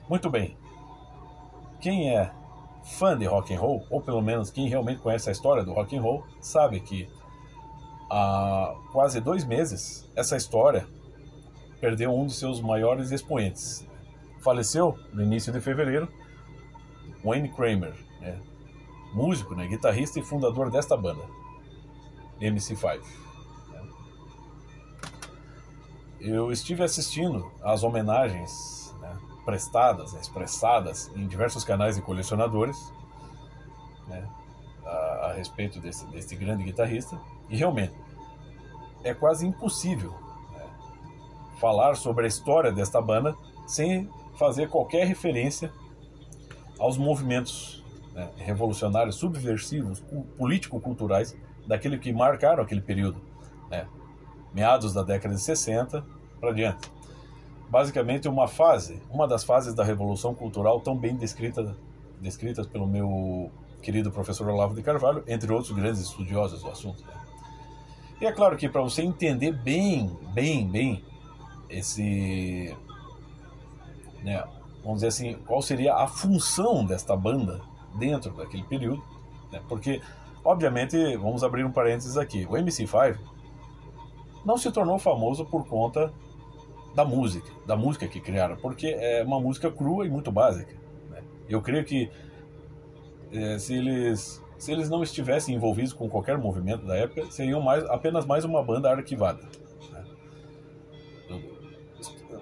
Muito bem. Quem é fã de rock and roll, ou pelo menos quem realmente conhece a história do rock and roll, sabe que há quase 2 meses essa história perdeu um dos seus maiores expoentes. Faleceu no início de fevereiro Wayne Kramer, né? Músico, né? Guitarrista e fundador desta banda, MC5. Eu estive assistindo às homenagens, né, prestadas, expressadas em diversos canais de colecionadores, né, a respeito desse grande guitarrista, e realmente é quase impossível, né, falar sobre a história desta banda sem fazer qualquer referência aos movimentos, né, revolucionários, subversivos, político-culturais daquele que marcaram aquele período, né, meados da década de 60 para diante. Basicamente uma das fases da Revolução Cultural tão bem descritas pelo meu querido professor Olavo de Carvalho, entre outros grandes estudiosos do assunto. E é claro que para você entender bem esse, né, vamos dizer assim, qual seria a função desta banda dentro daquele período, né, porque, obviamente, vamos abrir um parênteses aqui, o MC5 não se tornou famoso por conta da música que criaram, porque é uma música crua e muito básica, né? Eu creio que se eles não estivessem envolvidos com qualquer movimento da época, seriam apenas mais uma banda arquivada, né?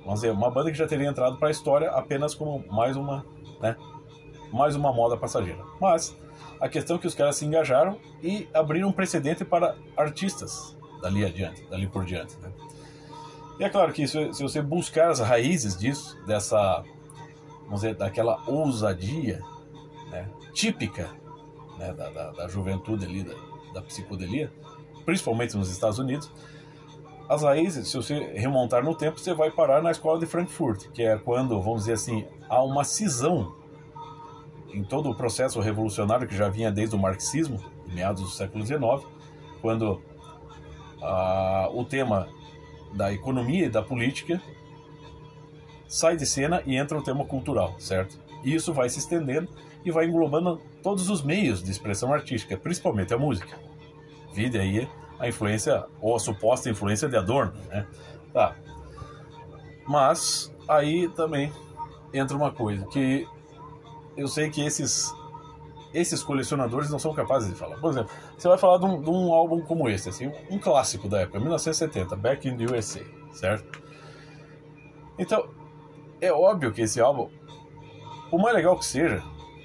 Vamos dizer, uma banda que já teria entrado para a história apenas como mais uma, né, mais uma moda passageira. Mas a questão é que os caras se engajaram e abriram um precedente para artistas dali por diante, né? E é claro que se você buscar as raízes disso, vamos dizer, daquela ousadia, né, típica, né, da juventude ali, da psicodelia, principalmente nos Estados Unidos, as raízes, se você remontar no tempo, você vai parar na escola de Frankfurt, que é quando, vamos dizer assim, há uma cisão em todo o processo revolucionário que já vinha desde o marxismo, em meados do século XIX, quando o tema da economia e da política sai de cena e entra o tema cultural, certo? E isso vai se estendendo e vai englobando todos os meios de expressão artística, principalmente a música. Vide aí a influência, ou a suposta influência de Adorno, né? Tá. Mas aí também entra uma coisa, que eu sei que esses colecionadores não são capazes de falar. Por exemplo, você vai falar de um álbum como esse, assim, um clássico da época, 1970, Back in the USA, certo? Então, é óbvio que esse álbum, por mais legal que seja,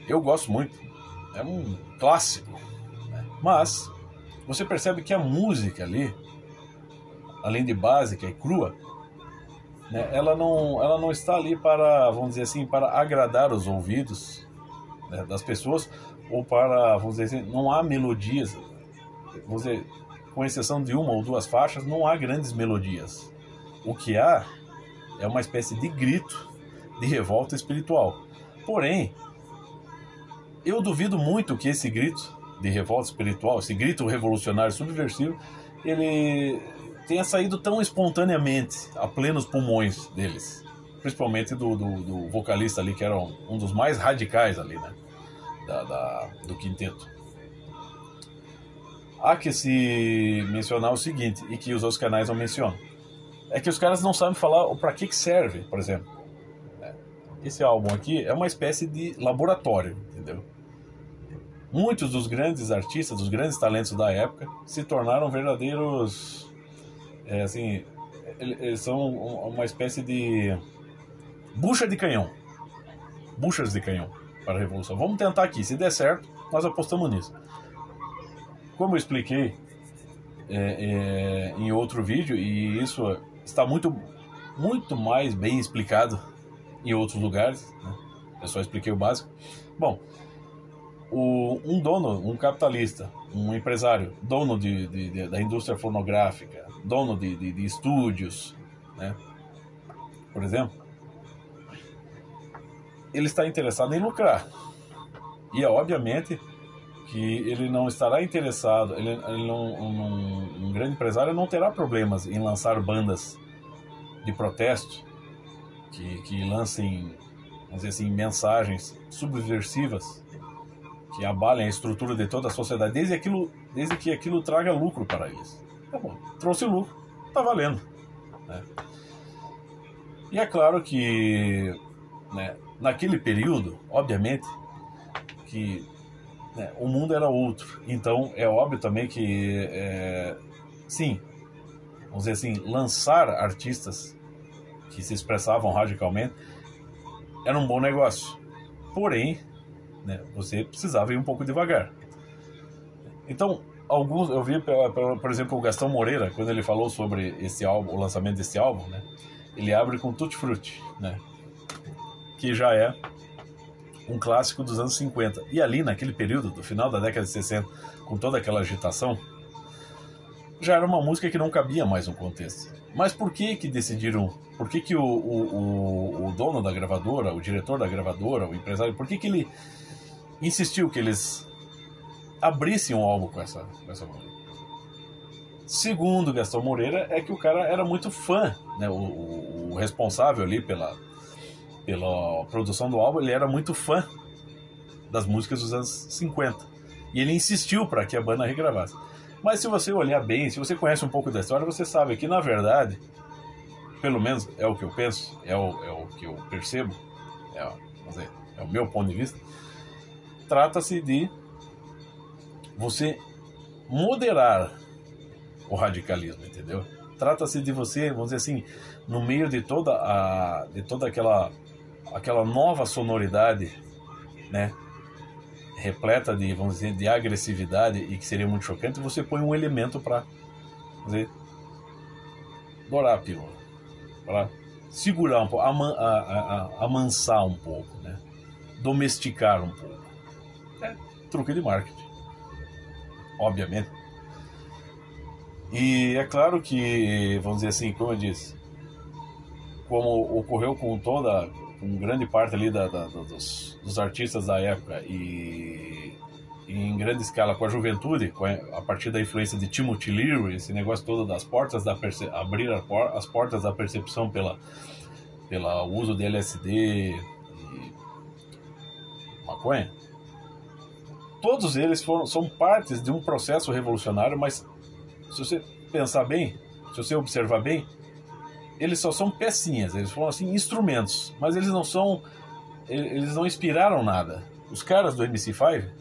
eu gosto muito, é um clássico, né? Mas você percebe que a música ali, além de básica e crua, né, ela não está ali para, vamos dizer assim, para agradar os ouvidos, né, das pessoas, ou para, vamos dizer assim, não há melodias, vamos dizer, com exceção de uma ou duas faixas, não há grandes melodias. O que há é uma espécie de grito de revolta espiritual. Porém, eu duvido muito que esse grito de revolta espiritual, esse grito revolucionário subversivo, ele tenha saído tão espontaneamente, a plenos pulmões deles. Principalmente do vocalista ali, que era um dos mais radicais ali, né, do quinteto. Há que se mencionar o seguinte, e que os outros canais não mencionam, é que os caras não sabem falar para que serve, por exemplo. Esse álbum aqui é uma espécie de laboratório, entendeu? Muitos dos grandes artistas, dos grandes talentos da época, se tornaram verdadeiros, assim, eles são uma espécie de buchas de canhão para a Revolução. Vamos tentar aqui, se der certo, nós apostamos nisso. Como eu expliquei em outro vídeo, e isso está muito mais bem explicado em outros lugares, né? Eu só expliquei o básico. Bom, um capitalista, um empresário, dono da indústria fonográfica, dono de estúdios, né, por exemplo, ele está interessado em lucrar. E é obviamente que ele não estará interessado, um grande empresário não terá problemas em lançar bandas de protesto que lancem vamos dizer assim, mensagens subversivas que abalem a estrutura de toda a sociedade, desde que aquilo traga lucro para eles. Tá bom, trouxe lucro, tá valendo, né? E é claro que, né, naquele período, obviamente, que, né, o mundo era outro. Então é óbvio também que, sim, vamos dizer assim, lançar artistas que se expressavam radicalmente era um bom negócio. Porém, né, você precisava ir um pouco devagar. Então, eu vi, por exemplo, o Gastão Moreira, quando ele falou sobre esse álbum, o lançamento desse álbum, né, ele abre com Tutti Frutti, né, que já é um clássico dos anos 50. E ali, naquele período, do final da década de 60, com toda aquela agitação, já era uma música que não cabia mais no contexto. Mas por que decidiram... Por que o dono da gravadora, o diretor da gravadora, o empresário, por que ele insistiu que eles abrissem um álbum com essa música? Segundo Gastão Moreira, é que o cara era muito fã, né? O responsável ali pela produção do álbum, ele era muito fã das músicas dos anos 50. E ele insistiu para que a banda regravasse. Mas se você olhar bem, se você conhece um pouco da história, você sabe que, na verdade, pelo menos é o que eu penso, é o que eu percebo, vamos dizer, é o meu ponto de vista, trata-se de você moderar o radicalismo, entendeu? Trata-se de você, vamos dizer assim, no meio de toda aquela nova sonoridade, né, repleta de, vamos dizer, de agressividade e que seria muito chocante, você põe um elemento para, vamos dizer, dourar a pílula, para segurar um pouco, amansar um pouco, né, domesticar um pouco. É truque de marketing, obviamente. E é claro que, vamos dizer assim, como eu disse, como ocorreu com grande parte ali dos artistas da época e em grande escala com a juventude, a partir da influência de Timothy Leary, esse negócio todo das portas abrir as portas da percepção pelo uso de LSD e maconha, todos eles são partes de um processo revolucionário, mas se você pensar bem, se você observar bem, eles só são pecinhas, eles foram assim instrumentos, mas eles não inspiraram nada. Os caras do MC5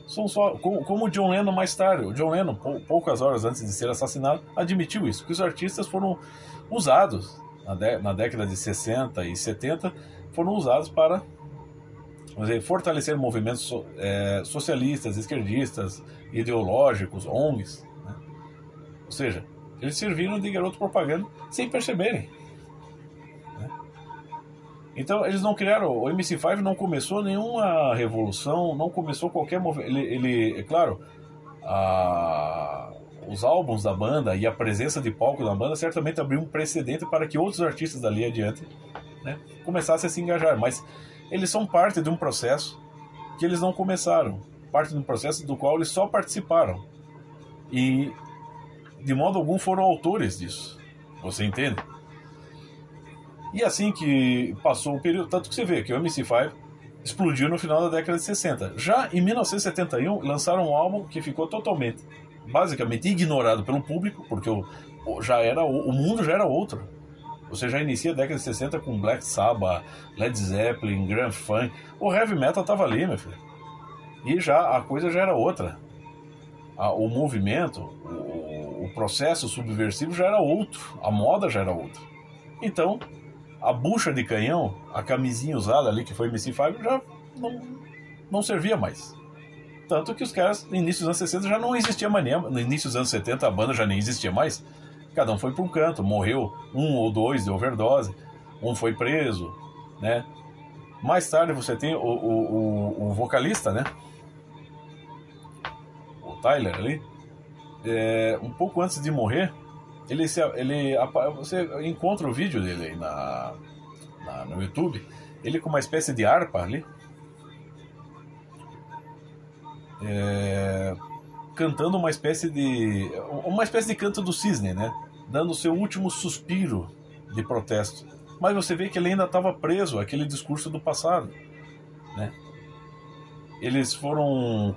são só como o John Lennon mais tarde. O John Lennon, poucas horas antes de ser assassinado, admitiu isso, que os artistas foram usados na década de 60 e 70, foram usados para, vamos dizer, fortalecer movimentos socialistas, esquerdistas, ideológicos, ONGs, né? Ou seja, eles serviram de garoto propaganda sem perceberem, né? Então eles não criaram, o MC5 não começou nenhuma revolução, não começou qualquer movimento. Ele é claro, os álbuns da banda e a presença de palco da banda certamente abriu um precedente para que outros artistas dali adiante, né, começassem a se engajar, mas eles são parte de um processo que eles não começaram, parte de um processo do qual eles só participaram e de modo algum foram autores disso, você entende? E assim que passou o período, tanto que você vê que o MC5 explodiu no final da década de 60. Já em 1971 lançaram um álbum que ficou basicamente ignorado pelo público, porque o mundo já era outro. Você já inicia a década de 60 com Black Sabbath, Led Zeppelin, Grand Funk. O heavy metal tava ali, meu filho. E já a coisa já era outra. O movimento, o processo subversivo já era outro. A moda já era outra. Então, a bucha de canhão, a camisinha usada ali, que foi MC5, já não servia mais. Tanto que os caras, no início dos anos 60, já não existia mais. No início dos anos 70, a banda já nem existia mais. Cada um foi para um canto, morreu um ou dois de overdose, um foi preso, né? Mais tarde você tem o vocalista, né? O Tyler ali, um pouco antes de morrer, você encontra o vídeo dele aí no YouTube, ele com uma espécie de harpa ali, cantando uma espécie de canto do cisne, né? Dando o seu último suspiro de protesto mas você vê que ele ainda estava preso àquele discurso do passado, né? Eles foram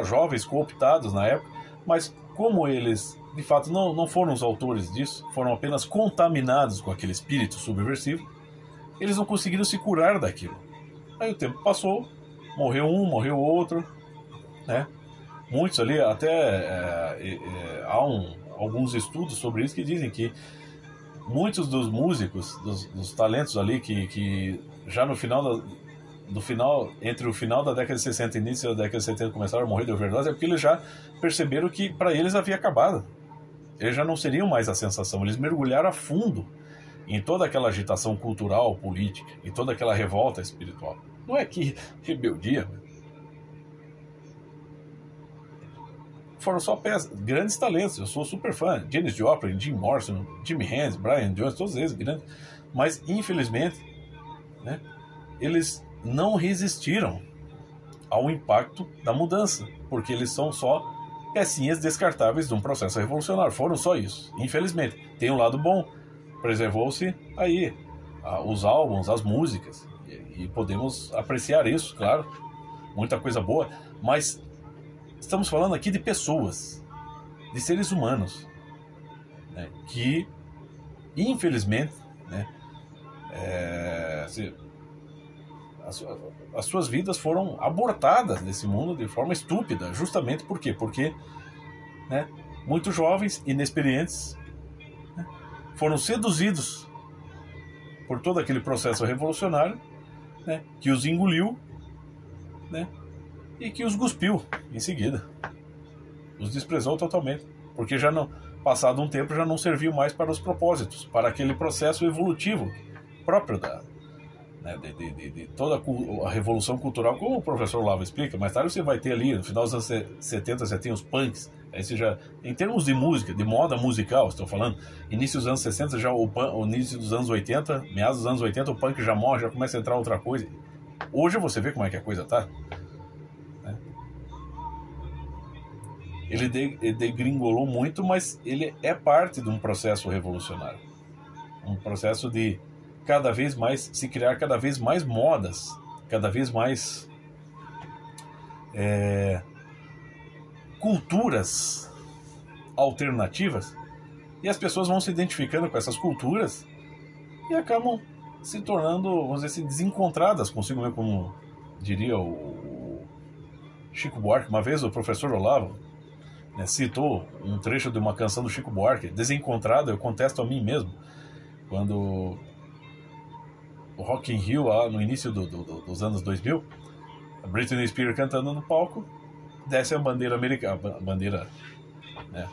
jovens cooptados na época, mas como eles, de fato, não foram os autores disso, foram apenas contaminados com aquele espírito subversivo, eles não conseguiram se curar daquilo. Aí o tempo passou, morreu um, morreu outro, né? Muitos ali, até alguns estudos sobre isso que dizem que muitos dos músicos, dos talentos ali que já no final entre o final da década de 60 e início da década de 70 começaram a morrer de overdose, é porque eles já perceberam que para eles havia acabado. Eles já não seriam mais a sensação, eles mergulharam a fundo em toda aquela agitação cultural, política, em toda aquela revolta espiritual. Não é que rebeldia, foram só grandes talentos. Eu sou super fã, Janis Joplin, Jim Morrison, Jimi Hendrix, Brian Jones, todos eles grandes, mas infelizmente, né, eles não resistiram ao impacto da mudança, porque eles são só pecinhas descartáveis de um processo revolucionário. Foram só isso, infelizmente. Tem um lado bom, preservou-se aí os álbuns, as músicas, e podemos apreciar isso, claro, muita coisa boa, mas estamos falando aqui de pessoas, de seres humanos, né, que infelizmente, né, as suas vidas foram abortadas nesse mundo de forma estúpida. Justamente por quê? Porque, né, muitos jovens, inexperientes, né, foram seduzidos por todo aquele processo revolucionário, né, que os engoliu, né, e que os cuspiu em seguida. Os desprezou totalmente. Porque já não, passado um tempo, já não serviu mais para os propósitos, para aquele processo evolutivo próprio de toda a revolução cultural, como o professor Olavo explica. Mais tarde você vai ter ali, no final dos anos 70, você tem os punks. Aí você já, em termos de música, de moda musical, estou falando, início dos anos 60, já o início dos anos 80, meados dos anos 80, o punk já morre, já começa a entrar outra coisa. Hoje você vê como é que a coisa tá. Né? Ele degringolou muito, mas ele é parte de um processo revolucionário. Um processo de cada vez mais se criar cada vez mais modas, cada vez mais culturas alternativas, e as pessoas vão se identificando com essas culturas e acabam se tornando, vamos dizer assim, desencontradas consigo mesmo, como diria o Chico Buarque. Uma vez o professor Olavo, né, citou um trecho de uma canção do Chico Buarque, desencontrado, eu contesto a mim mesmo, quando o Rock in Rio, lá no início dos anos 2000, a Britney Spears cantando no palco, desce a bandeira americana, a bandeira, né,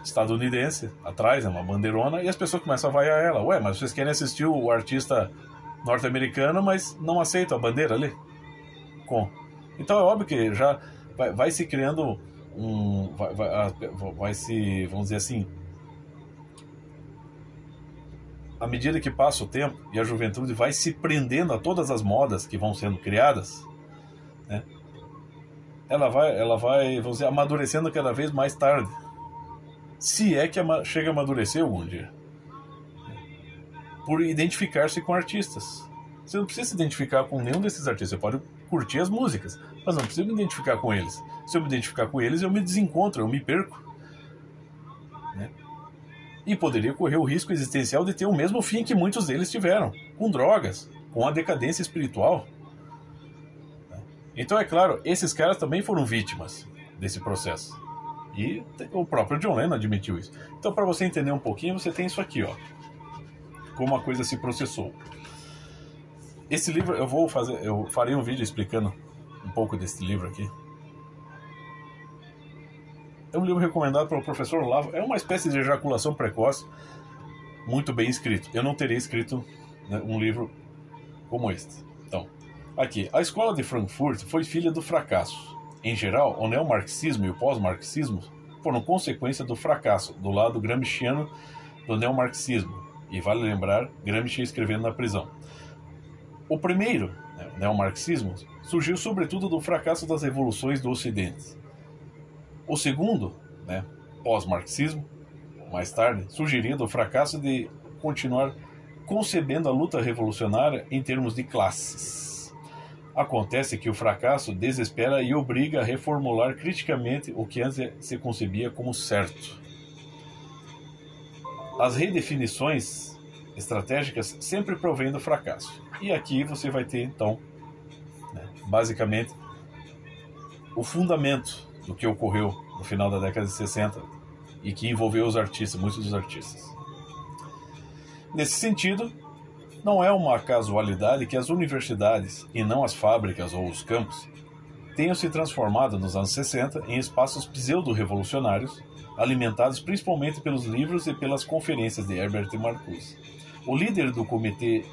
estadunidense atrás, é uma bandeirona, e as pessoas começam a vaiar ela. Ué, mas vocês querem assistir o artista norte-americano, mas não aceitam a bandeira ali? Então é óbvio que já vai se criando vai se, vamos dizer assim, à medida que passa o tempo e a juventude vai se prendendo a todas as modas que vão sendo criadas, né, ela vai, vamos dizer, amadurecendo cada vez mais tarde, se é que chega a amadurecer algum dia, por identificar-se com artistas. Você não precisa se identificar com nenhum desses artistas, você pode curtir as músicas, mas não precisa me identificar com eles. Se eu me identificar com eles, eu me desencontro, eu me perco, né? E poderia correr o risco existencial de ter o mesmo fim que muitos deles tiveram, com drogas, com a decadência espiritual. Então, é claro, esses caras também foram vítimas desse processo. E o próprio John Lennon admitiu isso. Então, para você entender um pouquinho, você tem isso aqui, ó, como a coisa se processou. Esse livro, eu farei um vídeo explicando um pouco desse livro aqui. É um livro recomendado pelo professor Olavo. É uma espécie de ejaculação precoce, muito bem escrito. Eu não teria escrito, né, um livro como este. Então, aqui, a escola de Frankfurt foi filha do fracasso. Em geral, o neomarxismo e o pós-marxismo foram consequência do fracasso do lado gramsciano do neomarxismo. E vale lembrar, Gramsci escrevendo na prisão. O primeiro, né, o neomarxismo, surgiu sobretudo do fracasso das revoluções do Ocidente. O segundo, né, pós-marxismo, mais tarde, surgiria do fracasso de continuar concebendo a luta revolucionária em termos de classes. Acontece que o fracasso desespera e obriga a reformular criticamente o que antes se concebia como certo. As redefinições estratégicas sempre provêm do fracasso. E aqui você vai ter, então, basicamente, o fundamento do que ocorreu no final da década de 60 e que envolveu os artistas, muitos dos artistas. Nesse sentido, não é uma casualidade que as universidades, e não as fábricas ou os campos, tenham se transformado nos anos 60 em espaços pseudo-revolucionários, alimentados principalmente pelos livros e pelas conferências de Herbert Marcuse. O líder do Comitê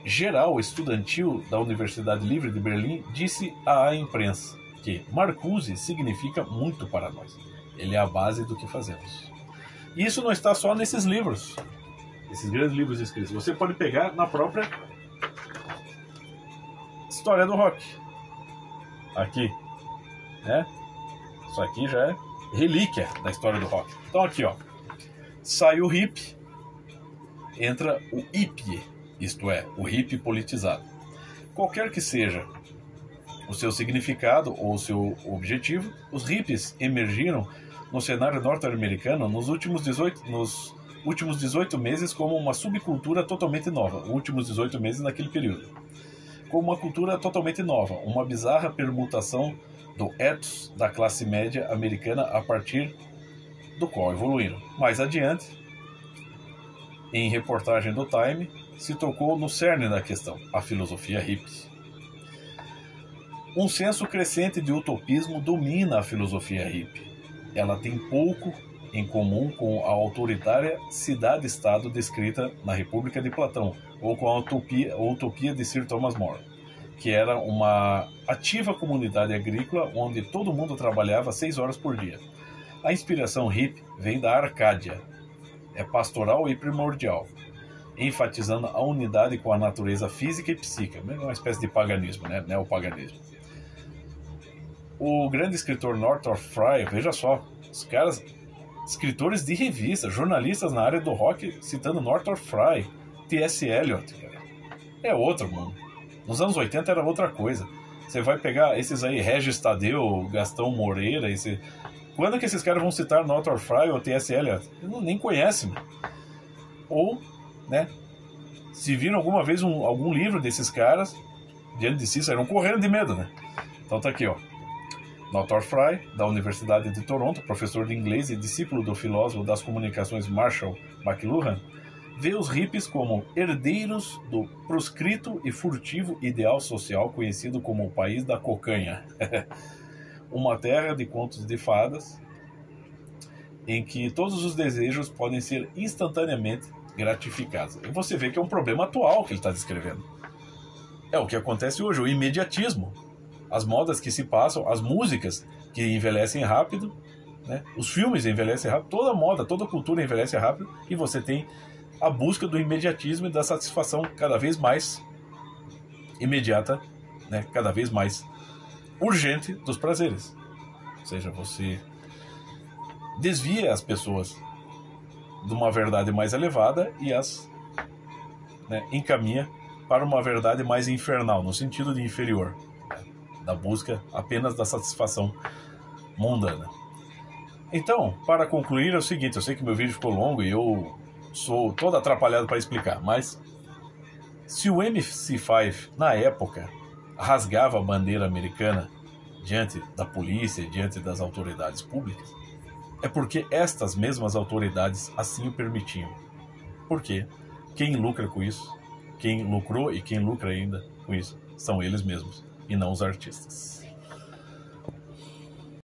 Geral Estudantil da Universidade Livre de Berlim disse à imprensa que Marcuse significa muito para nós. Ele é a base do que fazemos. E isso não está só nesses livros, esses grandes livros escritos. Você pode pegar na própria história do rock. Aqui, né? Isso aqui já é relíquia da história do rock. Então aqui, ó, sai o hip, entra o hippie, isto é, o hippie politizado. Qualquer que seja o seu significado ou o seu objetivo, os hippies emergiram no cenário norte-americano nos últimos 18 meses como uma subcultura totalmente nova. Últimos 18 meses naquele período. Como uma cultura totalmente nova, uma bizarra permutação do ethos da classe média americana a partir do qual evoluíram. Mais adiante, em reportagem do Time, se tocou no cerne da questão, a filosofia hippie. Um senso crescente de utopismo domina a filosofia hippie. Ela tem pouco em comum com a autoritária cidade-estado descrita na República de Platão, ou com a utopia de Sir Thomas More, que era uma ativa comunidade agrícola onde todo mundo trabalhava 6 horas por dia. A inspiração hippie vem da Arcádia, é pastoral e primordial, enfatizando a unidade com a natureza física e psíquica, uma espécie de paganismo, né? Neopaganismo. O grande escritor Northrop Frye, veja só, os caras, escritores de revista, jornalistas na área do rock, citando Northrop Frye, T.S. Eliot, cara. É outro mundo. Nos anos 80 era outra coisa. Você vai pegar esses aí, Regis Tadeu, Gastão Moreira, quando que esses caras vão citar Northrop Frye ou T.S. Eliot? Nem conhecem. Ou, né, se viram alguma vez algum livro desses caras, diante de si, saíram correndo de medo, né? Então tá aqui, ó. Northrop Frye, da Universidade de Toronto, professor de inglês e discípulo do filósofo das comunicações Marshall McLuhan, vê os hippies como herdeiros do proscrito e furtivo ideal social conhecido como o país da cocanha. Uma terra de contos de fadas em que todos os desejos podem ser instantaneamente gratificados. E você vê que é um problema atual que ele está descrevendo. É o que acontece hoje, o imediatismo. As modas que se passam, as músicas que envelhecem rápido, né? Os filmes envelhecem rápido, toda moda, toda cultura envelhece rápido, e você tem a busca do imediatismo e da satisfação cada vez mais imediata, né? Cada vez mais urgente dos prazeres. Ou seja, você desvia as pessoas de uma verdade mais elevada e as, né, encaminha para uma verdade mais infernal, no sentido de inferior, da busca apenas da satisfação mundana. Então, para concluir, é o seguinte, eu sei que meu vídeo ficou longo e eu sou todo atrapalhado para explicar, mas se o MC5, na época, rasgava a bandeira americana diante da polícia, diante das autoridades públicas, é porque estas mesmas autoridades assim o permitiam. Porque quem lucra com isso, quem lucrou e quem lucra ainda com isso, são eles mesmos, e não os artistas.